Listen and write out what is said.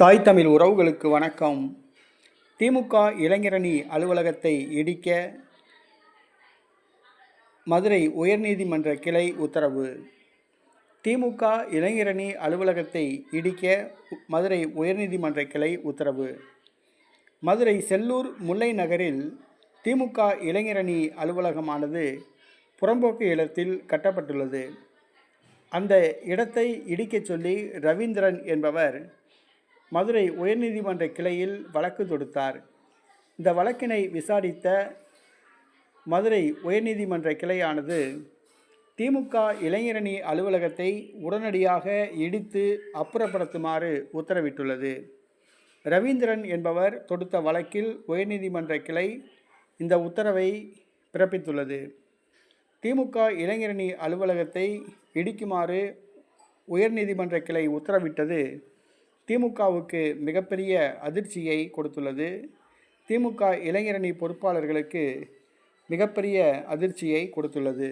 தாய் தமிழ் உறவுகளுக்கு வணக்கம். திமுக இளைஞரணி அலுவலகத்தை இடிக்க மதுரை உயர்நீதிமன்ற கிளை உத்தரவு. திமுக இளைஞரணி அலுவலகத்தை இடிக்க மதுரை உயர்நீதிமன்ற கிளை உத்தரவு. மதுரை செல்லூர் முல்லை நகரில் திமுக இளைஞரணி அலுவலகமானது புறம்போக்கு இடத்தில் கட்டப்பட்டுள்ளது. அந்த இடத்தை இடிக்கச் சொல்லி ரவீந்திரன் என்பவர் மதுரை உயர்நீதிமன்ற கிளையில் வழக்கு தொடுத்தார். இந்த வழக்கினை விசாரித்த மதுரை உயர்நீதிமன்ற கிளையானது திமுக இளைஞரணி அலுவலகத்தை உடனடியாக இடித்து அப்புறப்படுத்துமாறு உத்தரவிட்டுள்ளது. ரவீந்திரன் என்பவர் தொடுத்த வழக்கில் உயர்நீதிமன்ற கிளை இந்த உத்தரவை பிறப்பித்துள்ளது. திமுக இளைஞரணி அலுவலகத்தை இடிக்குமாறு உயர்நீதிமன்ற கிளை உத்தரவிட்டது திமுகவுக்கு மிகப்பெரிய அதிர்ச்சியை கொடுத்துள்ளது. திமுக இளைஞரணி பொறுப்பாளர்களுக்கு மிகப்பெரிய அதிர்ச்சியை கொடுத்துள்ளது.